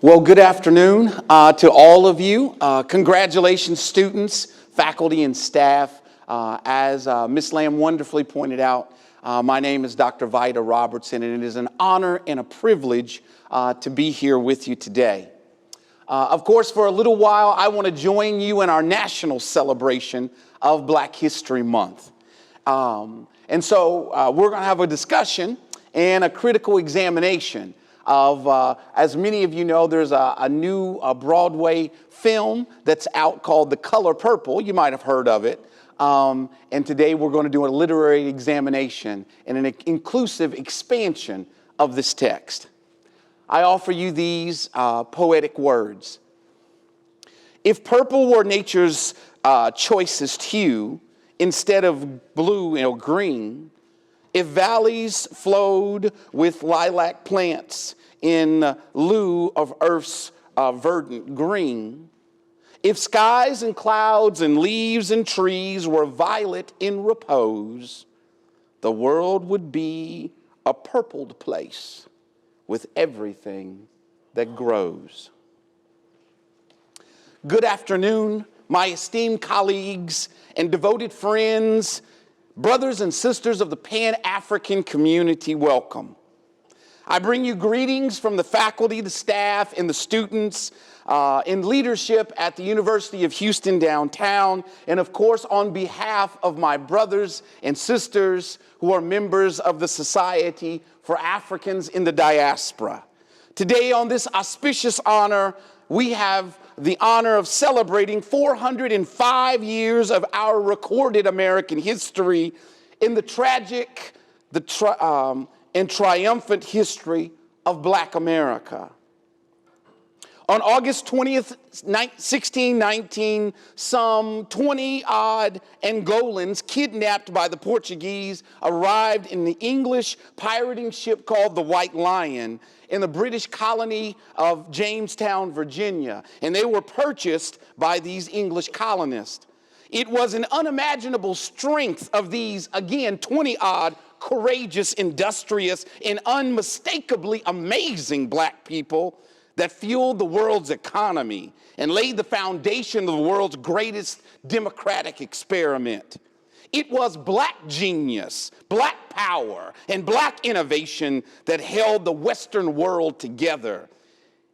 Well, good afternoon to all of you. Congratulations, students, faculty, and staff. As Ms. Lamb wonderfully pointed out, my name is Dr. Vida Robertson, and it is an honor and a privilege to be here with you today. Of course, for a little while, I want to join you in our national celebration of Black History Month. And so we're going to have a discussion and a critical examination of, as many of you know, there's a new Broadway film that's out called The Color Purple. You might have heard of it. And today we're going to do a literary examination and an inclusive expansion of this text. I offer you these poetic words. If purple were nature's choicest hue, instead of blue or green, if valleys flowed with lilac plants in lieu of earth's verdant green, if skies and clouds and leaves and trees were violet in repose, the world would be a purpled place with everything that grows. Good afternoon, my esteemed colleagues and devoted friends, brothers and sisters of the Pan-African community, welcome. I bring you greetings from the faculty, the staff, and the students in leadership at the University of Houston downtown, and of course on behalf of my brothers and sisters who are members of the Society for Africans in the Diaspora. Today on this auspicious honor, we have the honor of celebrating 405 years of our recorded American history in the tragic and triumphant history of Black America. On August 20th, 1619, some 20-odd Angolans kidnapped by the Portuguese arrived in the English pirating ship called the White Lion in the British colony of Jamestown, Virginia, and they were purchased by these English colonists. It was an unimaginable strength of these, again, 20-odd courageous, industrious, and unmistakably amazing Black people that fueled the world's economy and laid the foundation of the world's greatest democratic experiment. It was Black genius, Black power, and Black innovation that held the Western world together.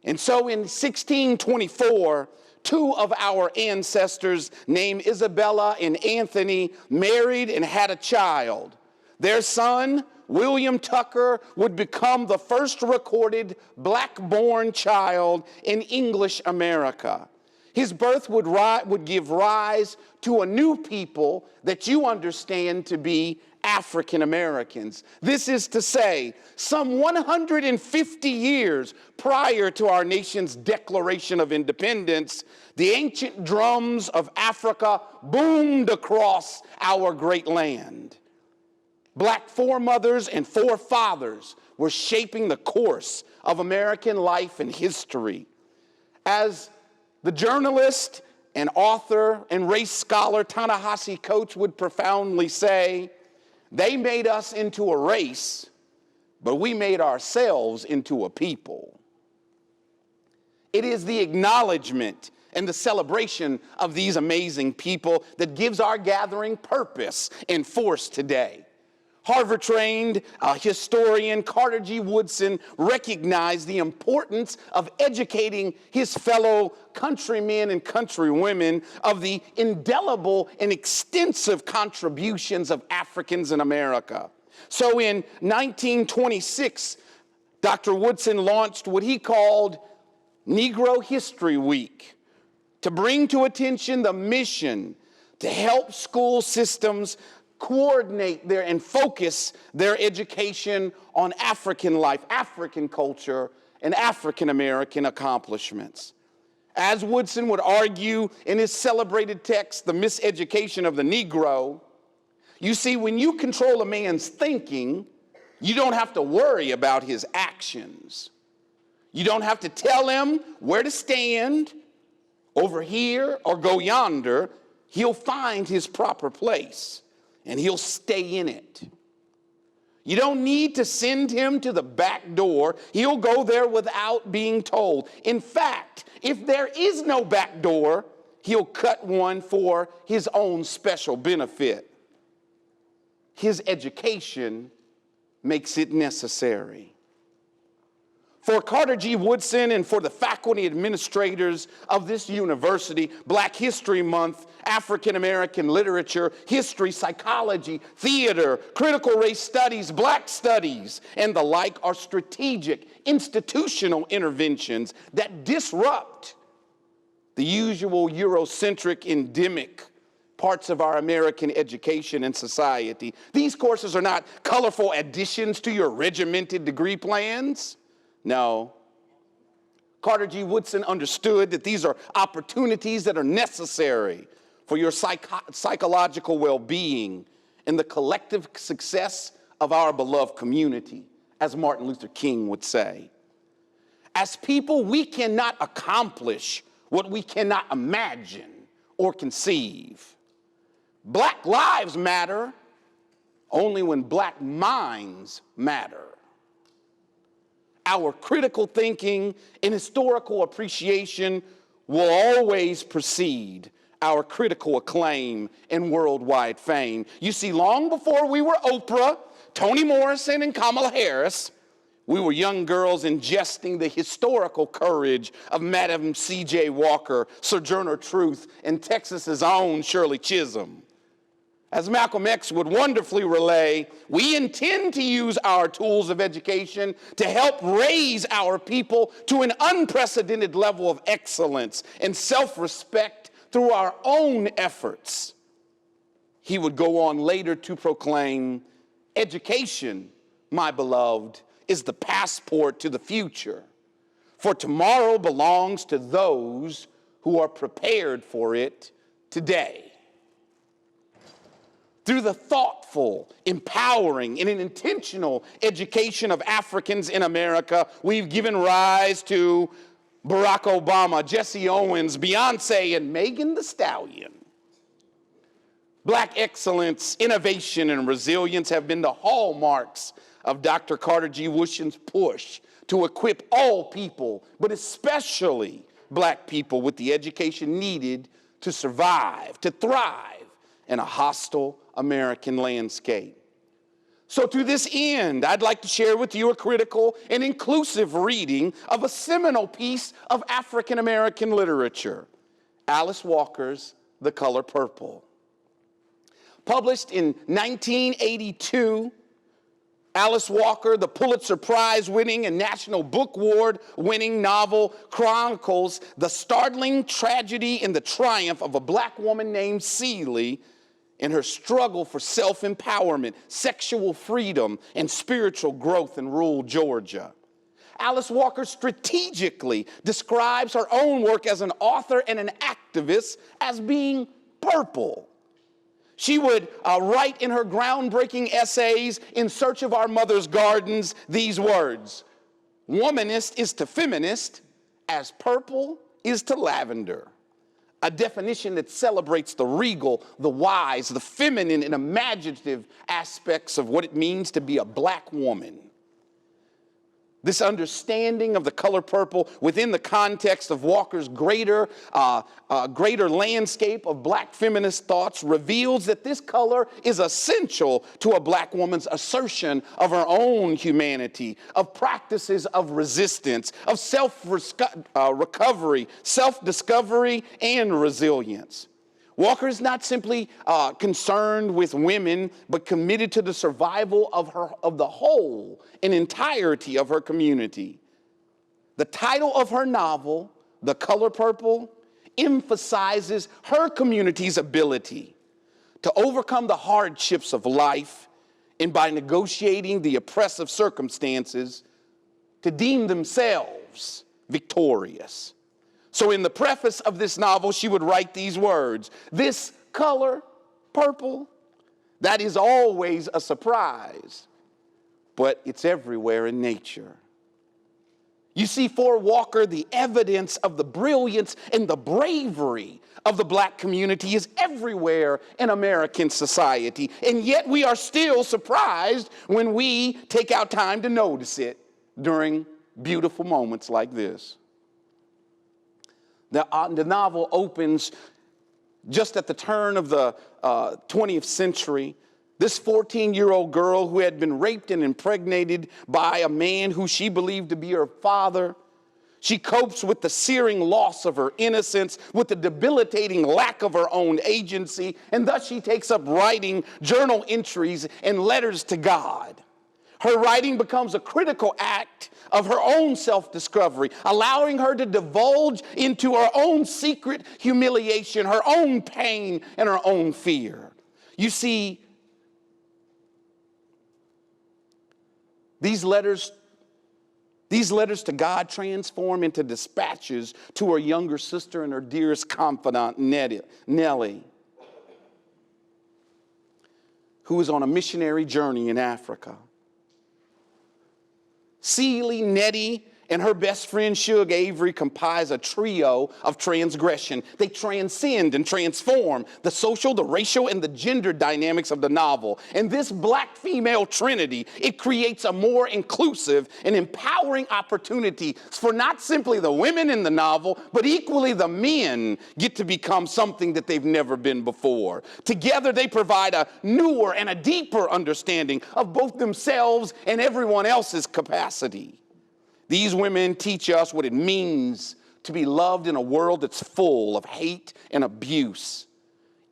And so in 1624, two of our ancestors named Isabella and Anthony married and had a child. Their son, William Tucker, would become the first recorded Black-born child in English America. His birth would give rise to a new people that you understand to be African Americans. This is to say, some 150 years prior to our nation's Declaration of Independence, the ancient drums of Africa boomed across our great land. Black foremothers and forefathers were shaping the course of American life and history. As the journalist and author and race scholar Ta-Nehisi Coates would profoundly say, they made us into a race, but we made ourselves into a people. It is the acknowledgement and the celebration of these amazing people that gives our gathering purpose and force today. Harvard-trained historian Carter G. Woodson recognized the importance of educating his fellow countrymen and countrywomen of the indelible and extensive contributions of Africans in America. So in 1926, Dr. Woodson launched what he called Negro History Week to bring to attention the mission to help school systems coordinate and focus their education on African life, African culture, and African American accomplishments. As Woodson would argue in his celebrated text, The Miseducation of the Negro, you see, when you control a man's thinking, you don't have to worry about his actions. You don't have to tell him where to stand, over here or go yonder. He'll find his proper place, and he'll stay in it. You don't need to send him to the back door. He'll go there without being told. In fact, if there is no back door, he'll cut one for his own special benefit. His education makes it necessary. For Carter G. Woodson and for the faculty administrators of this university, Black History Month, African American literature, history, psychology, theater, critical race studies, black studies, and the like are strategic institutional interventions that disrupt the usual Eurocentric endemic parts of our American education and society. These courses are not colorful additions to your regimented degree plans. No. Carter G. Woodson understood that these are opportunities that are necessary for your psychological well-being and the collective success of our beloved community, as Martin Luther King would say. As people, we cannot accomplish what we cannot imagine or conceive. Black lives matter only when black minds matter. Our critical thinking and historical appreciation will always precede our critical acclaim and worldwide fame. You see, long before we were Oprah, Toni Morrison, and Kamala Harris, we were young girls ingesting the historical courage of Madam C.J. Walker, Sojourner Truth, and Texas's own Shirley Chisholm. As Malcolm X would wonderfully relay, we intend to use our tools of education to help raise our people to an unprecedented level of excellence and self-respect through our own efforts. He would go on later to proclaim, education, my beloved, is the passport to the future, for tomorrow belongs to those who are prepared for it today. Through the thoughtful, empowering, and an intentional education of Africans in America, we've given rise to Barack Obama, Jesse Owens, Beyonce, and Megan Thee Stallion. Black excellence, innovation, and resilience have been the hallmarks of Dr. Carter G. Woodson's push to equip all people, but especially black people, with the education needed to survive, to thrive in a hostile American landscape. So to this end, I'd like to share with you a critical and inclusive reading of a seminal piece of African American literature, Alice Walker's The Color Purple. Published in 1982, Alice Walker, the Pulitzer Prize-winning and National Book Award-winning novel, chronicles the startling tragedy and the triumph of a black woman named Celie in her struggle for self-empowerment, sexual freedom, and spiritual growth in rural Georgia. Alice Walker strategically describes her own work as an author and an activist as being purple. She would write in her groundbreaking essays, In Search of Our Mother's Gardens, these words: womanist is to feminist as purple is to lavender. A definition that celebrates the regal, the wise, the feminine, and imaginative aspects of what it means to be a black woman. This understanding of the color purple within the context of Walker's greater landscape of black feminist thoughts reveals that this color is essential to a black woman's assertion of her own humanity, of practices of resistance, of self-recovery, self-discovery, and resilience. Walker is not simply concerned with women, but committed to the survival of the whole and entirety of her community. The title of her novel, The Color Purple, emphasizes her community's ability to overcome the hardships of life and, by negotiating the oppressive circumstances, to deem themselves victorious. So in the preface of this novel, she would write these words: this color, purple, that is always a surprise, but it's everywhere in nature. You see, for Walker, the evidence of the brilliance and the bravery of the black community is everywhere in American society. And yet we are still surprised when we take out time to notice it during beautiful moments like this. The novel opens just at the turn of the 20th century. This 14-year-old girl who had been raped and impregnated by a man who she believed to be her father, she copes with the searing loss of her innocence, with the debilitating lack of her own agency, and thus she takes up writing journal entries and letters to God. Her writing becomes a critical act of her own self-discovery, allowing her to divulge into her own secret humiliation, her own pain, and her own fear. You see, these letters to God transform into dispatches to her younger sister and her dearest confidant, Nellie, who is on a missionary journey in Africa. Celie, Nettie, and her best friend, Shug Avery, comprise a trio of transgression. They transcend and transform the social, the racial, and the gender dynamics of the novel. And this black female trinity, it creates a more inclusive and empowering opportunity for not simply the women in the novel, but equally the men get to become something that they've never been before. Together, they provide a newer and a deeper understanding of both themselves and everyone else's capacity. These women teach us what it means to be loved in a world that's full of hate and abuse.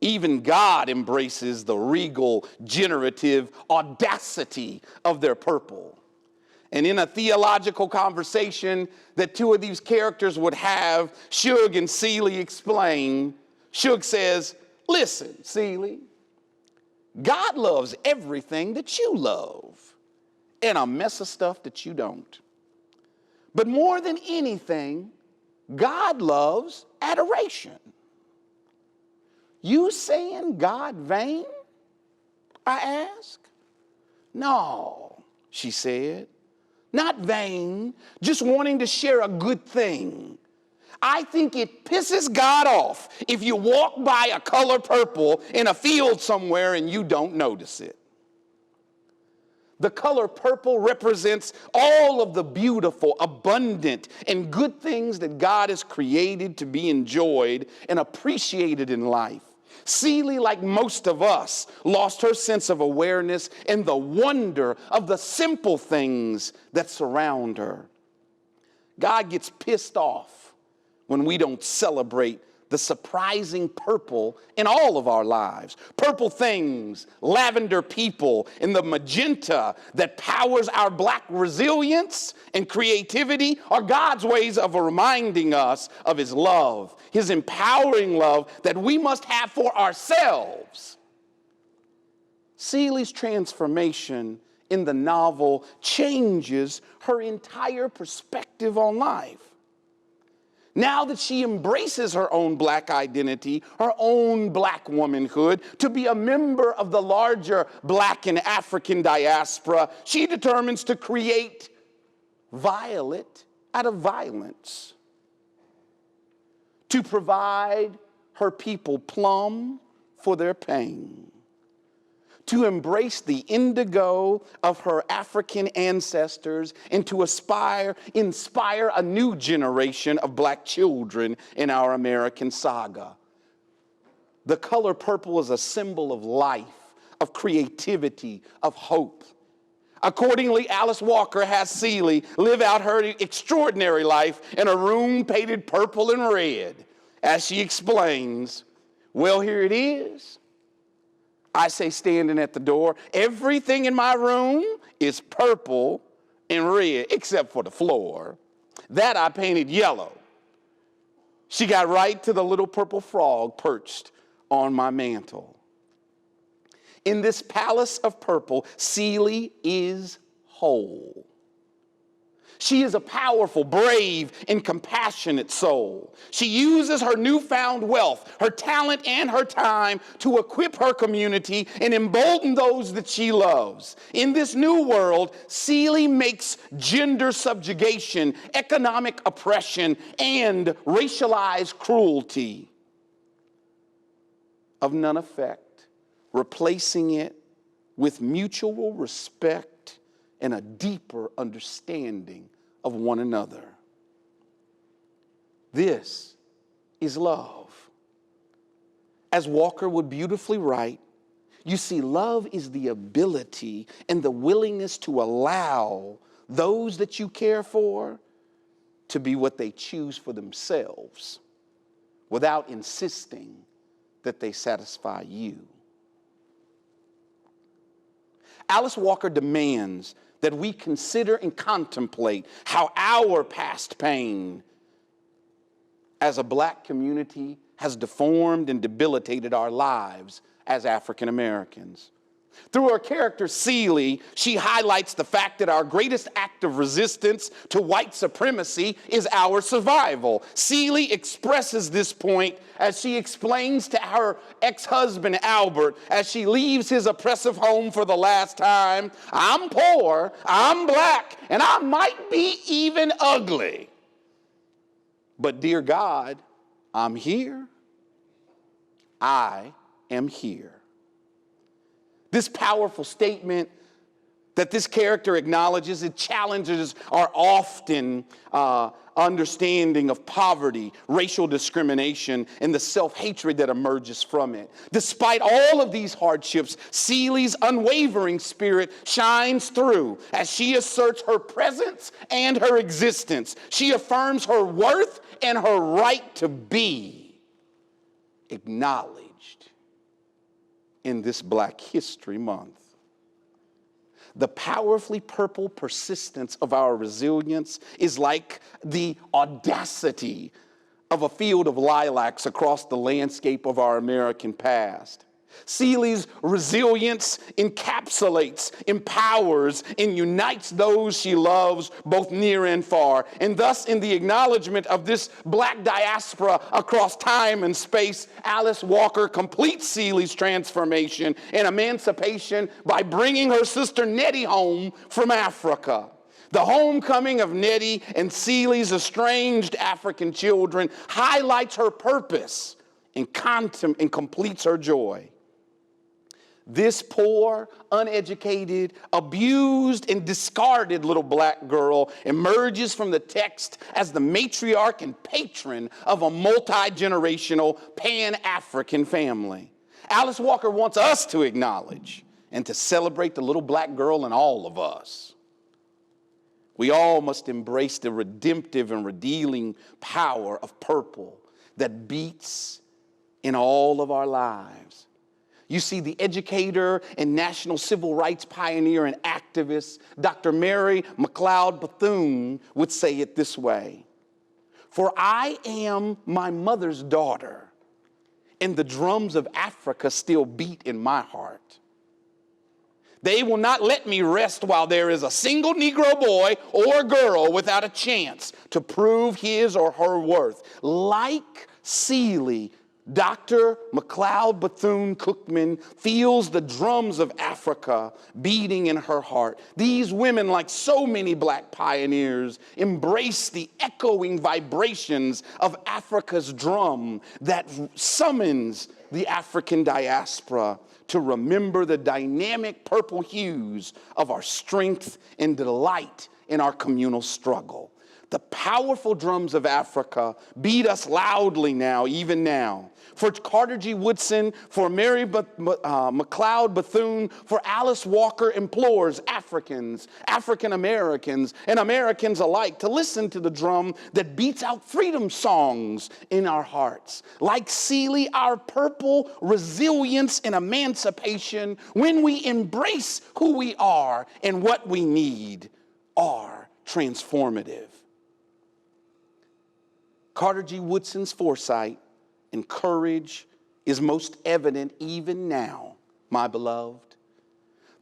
Even God embraces the regal, generative audacity of their purple. And in a theological conversation that two of these characters would have, Shug and Celie explain. Shug says, "Listen, Celie, God loves everything that you love and a mess of stuff that you don't. But more than anything, God loves adoration." "You saying God vain?" I asked. "No," she said, "not vain, just wanting to share a good thing. I think it pisses God off if you walk by a color purple in a field somewhere and you don't notice it." The color purple represents all of the beautiful, abundant, and good things that God has created to be enjoyed and appreciated in life. Celie, like most of us, lost her sense of awareness and the wonder of the simple things that surround her. God gets pissed off when we don't celebrate the surprising purple in all of our lives. Purple things, lavender people, and the magenta that powers our black resilience and creativity are God's ways of reminding us of his love, his empowering love that we must have for ourselves. Celie's transformation in the novel changes her entire perspective on life. Now that she embraces her own black identity, her own black womanhood, to be a member of the larger black and African diaspora, she determines to create violet out of violence, to provide her people plum for their pain, to embrace the indigo of her African ancestors, and to inspire a new generation of black children in our American saga. The color purple is a symbol of life, of creativity, of hope. Accordingly, Alice Walker has Celie live out her extraordinary life in a room painted purple and red. As she explains, "Well, here it is. I say, standing at the door, everything in my room is purple and red, except for the floor. That I painted yellow." She got right to the little purple frog perched on my mantle. In this palace of purple, Celie is whole. She is a powerful, brave, and compassionate soul. She uses her newfound wealth, her talent, and her time to equip her community and embolden those that she loves. In this new world, Seeley makes gender subjugation, economic oppression, and racialized cruelty of none effect, replacing it with mutual respect and a deeper understanding of one another. This is love. As Walker would beautifully write, you see, love is the ability and the willingness to allow those that you care for to be what they choose for themselves without insisting that they satisfy you. Alice Walker demands that we consider and contemplate how our past pain as a black community has deformed and debilitated our lives as African Americans. Through her character, Seeley, she highlights the fact that our greatest act of resistance to white supremacy is our survival. Seeley expresses this point as she explains to her ex-husband, Albert, as she leaves his oppressive home for the last time, I'm poor, I'm black, and I might be even ugly. But dear God, I'm here. I am here. This powerful statement that this character acknowledges, it challenges our often understanding of poverty, racial discrimination, and the self-hatred that emerges from it. Despite all of these hardships, Seeley's unwavering spirit shines through as she asserts her presence and her existence. She affirms her worth and her right to be acknowledged in this Black History Month. The powerfully purple persistence of our resilience is like the audacity of a field of lilacs across the landscape of our American past. Seeley's resilience encapsulates, empowers, and unites those she loves both near and far. And thus, in the acknowledgement of this black diaspora across time and space, Alice Walker completes Seeley's transformation and emancipation by bringing her sister Nettie home from Africa. The homecoming of Nettie and Seeley's estranged African children highlights her purpose and completes her joy. This poor, uneducated, abused, and discarded little black girl emerges from the text as the matriarch and patron of a multi-generational Pan-African family. Alice Walker wants us to acknowledge and to celebrate the little black girl in all of us. We all must embrace the redemptive and redeeming power of purple that beats in all of our lives. You see, the educator and national civil rights pioneer and activist, Dr. Mary McLeod Bethune, would say it this way: "For I am my mother's daughter, and the drums of Africa still beat in my heart. They will not let me rest while there is a single Negro boy or girl without a chance to prove his or her worth." Like Seeley, Dr. McLeod Bethune-Cookman feels the drums of Africa beating in her heart. These women, like so many black pioneers, embrace the echoing vibrations of Africa's drum that summons the African diaspora to remember the dynamic purple hues of our strength and delight in our communal struggle. The powerful drums of Africa beat us loudly now, even now. For Carter G. Woodson, for Mary McLeod Bethune, for Alice Walker implores Africans, African Americans, and Americans alike to listen to the drum that beats out freedom songs in our hearts. Like Seeley, our purple resilience and emancipation, when we embrace who we are and what we need, are transformative. Carter G. Woodson's foresight and courage is most evident even now, my beloved.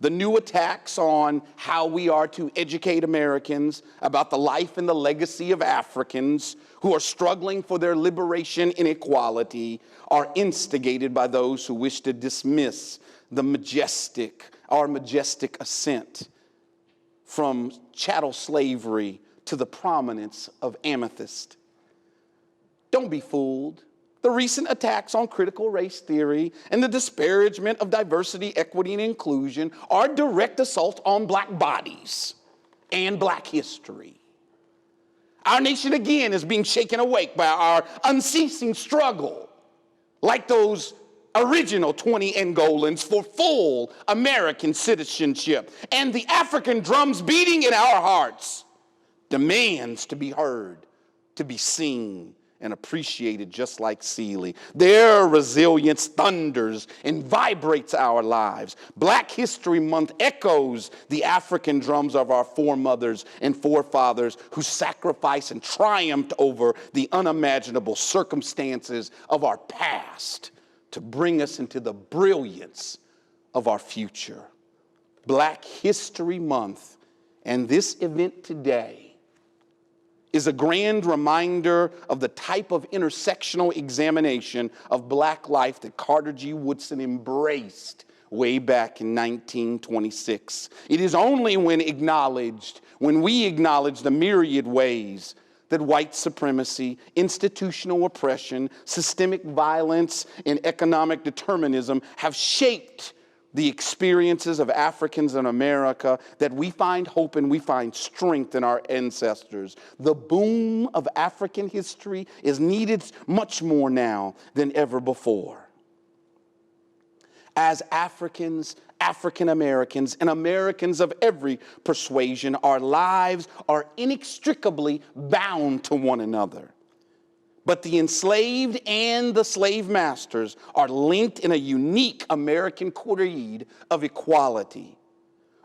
The new attacks on how we are to educate Americans about the life and the legacy of Africans who are struggling for their liberation and equality are instigated by those who wish to dismiss our majestic ascent from chattel slavery to the prominence of amethyst. Don't be fooled. The recent attacks on critical race theory and the disparagement of diversity, equity, and inclusion are direct assault on black bodies and black history. Our nation again is being shaken awake by our unceasing struggle, like those original 20 Angolans, for full American citizenship. And the African drums beating in our hearts demands to be heard, to be seen, and appreciated just like Seeley. Their resilience thunders and vibrates our lives. Black History Month echoes the African drums of our foremothers and forefathers who sacrificed and triumphed over the unimaginable circumstances of our past to bring us into the brilliance of our future. Black History Month and this event today is a grand reminder of the type of intersectional examination of black life that Carter G. Woodson embraced way back in 1926. It is only when we acknowledge the myriad ways that white supremacy, institutional oppression, systemic violence, and economic determinism have shaped the experiences of Africans in America, that we find hope and we find strength in our ancestors. The boom of African history is needed much more now than ever before. As Africans, African Americans, and Americans of every persuasion, our lives are inextricably bound to one another. But the enslaved and the slave masters are linked in a unique American creed of equality.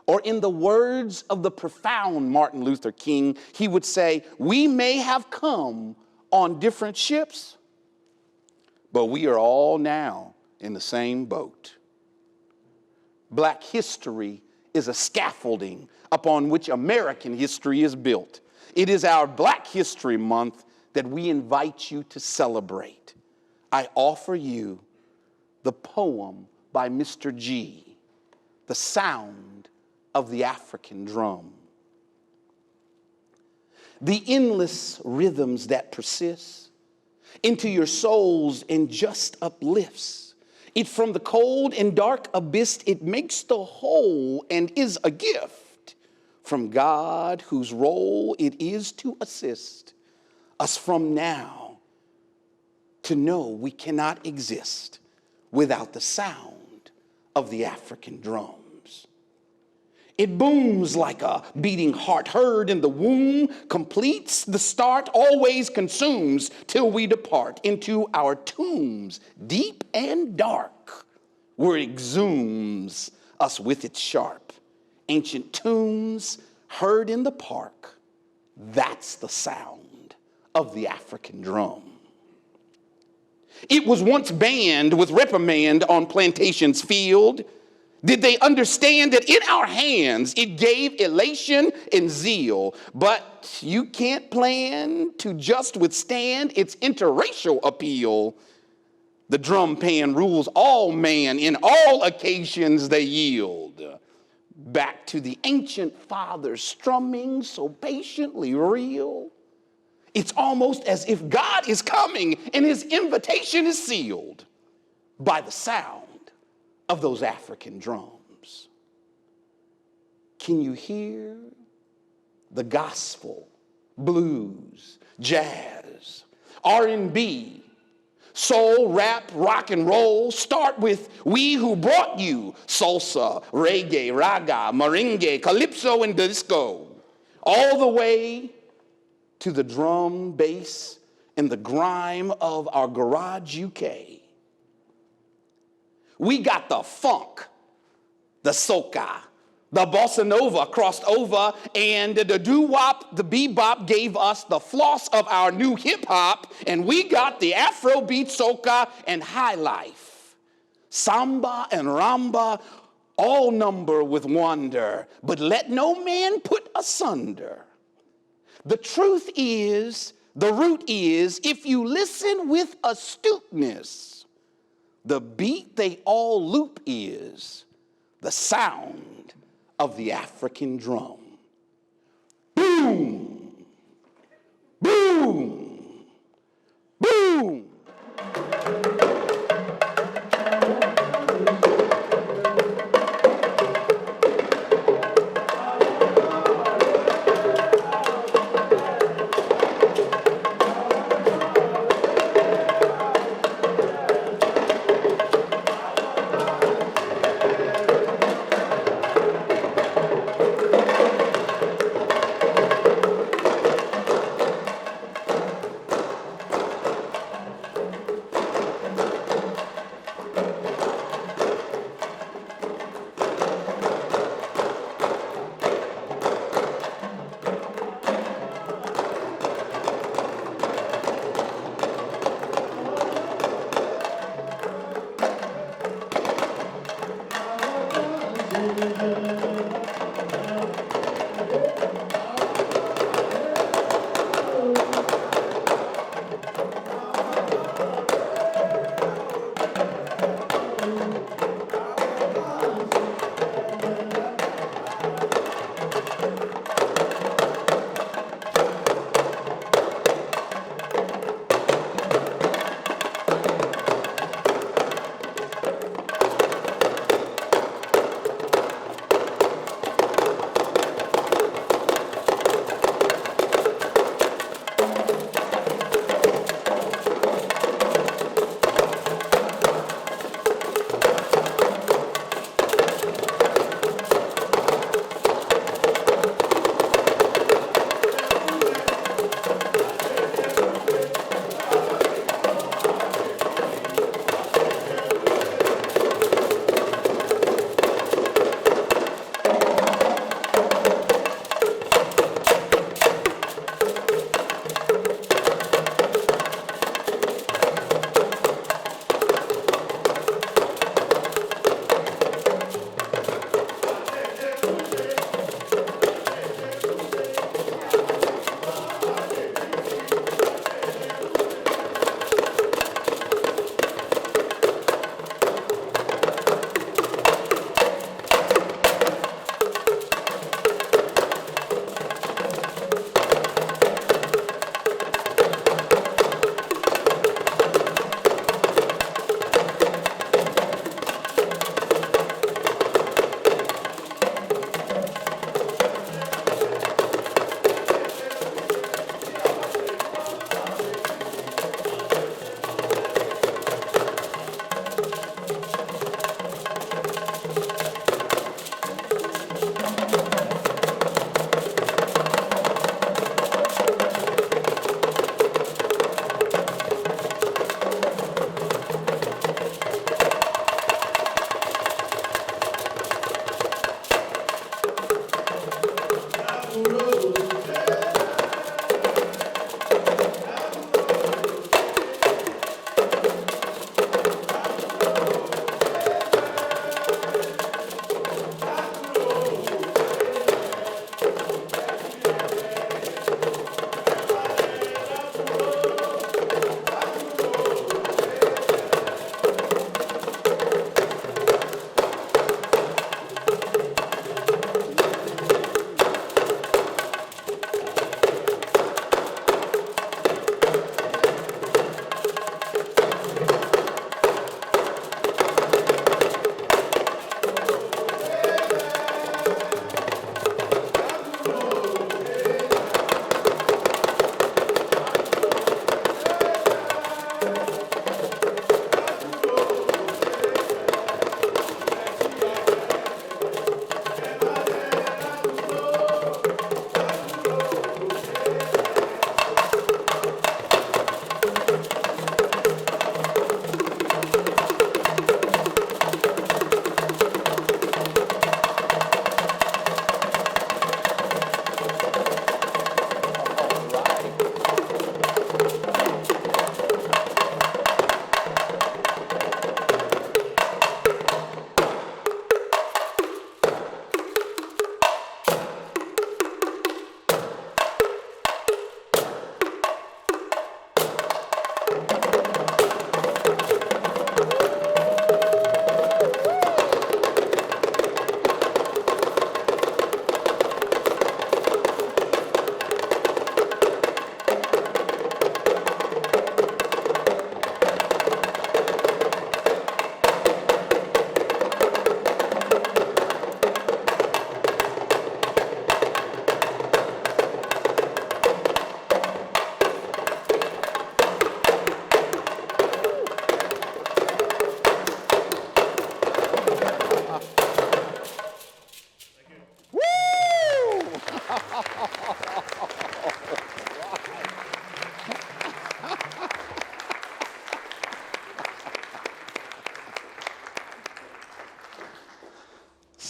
Or in the words of the profound Martin Luther King, he would say, "We may have come on different ships, but we are all now in the same boat." Black history is a scaffolding upon which American history is built. It is our Black History Month that we invite you to celebrate. I offer you the poem by Mr. G, "The Sound of the African Drum." The endless rhythms that persist into your souls and just uplifts it from the cold and dark abyss. It makes the whole and is a gift from God, whose role it is to assist us from now to know we cannot exist without the sound of the African drums. It booms like a beating heart heard in the womb, completes the start, always consumes till we depart into our tombs, deep and dark, where it exhumes us with its sharp. Ancient tunes heard in the park, that's the sound of the African drum. It was once banned with reprimand on plantation's field. Did they understand that in our hands it gave elation and zeal? But you can't plan to just withstand its interracial appeal. The drum pan rules all man, in all occasions they yield. Back to the ancient fathers strumming so patiently real. It's almost as if God is coming and his invitation is sealed by the sound of those African drums. Can you hear the gospel, blues, jazz, R&B, soul, rap, rock and roll start with "We who brought you" salsa, reggae, raga, merengue, calypso, and disco, all the way to the drum, bass, and the grime of our garage UK. We got the funk, the soca, the bossa nova crossed over, and the doo-wop, the bebop gave us the floss of our new hip-hop, and we got the Afrobeat, soca, and high life, samba and ramba, all number with wonder, but let no man put asunder. The truth is, the root is, if you listen with astuteness, the beat they all loop is the sound of the African drum. Boom, boom, boom.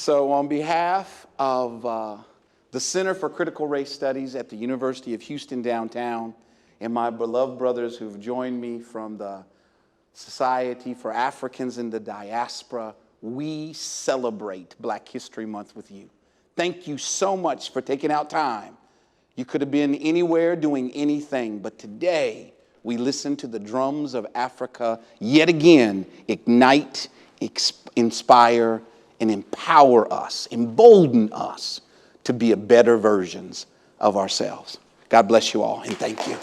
So on behalf of the Center for Critical Race Studies at the University of Houston downtown and my beloved brothers who've joined me from the Society for Africans in the Diaspora, we celebrate Black History Month with you. Thank you so much for taking out time. You could have been anywhere doing anything, but today we listen to the drums of Africa yet again ignite, inspire, and empower us, embolden us to be a better versions of ourselves. God bless you all, and thank you.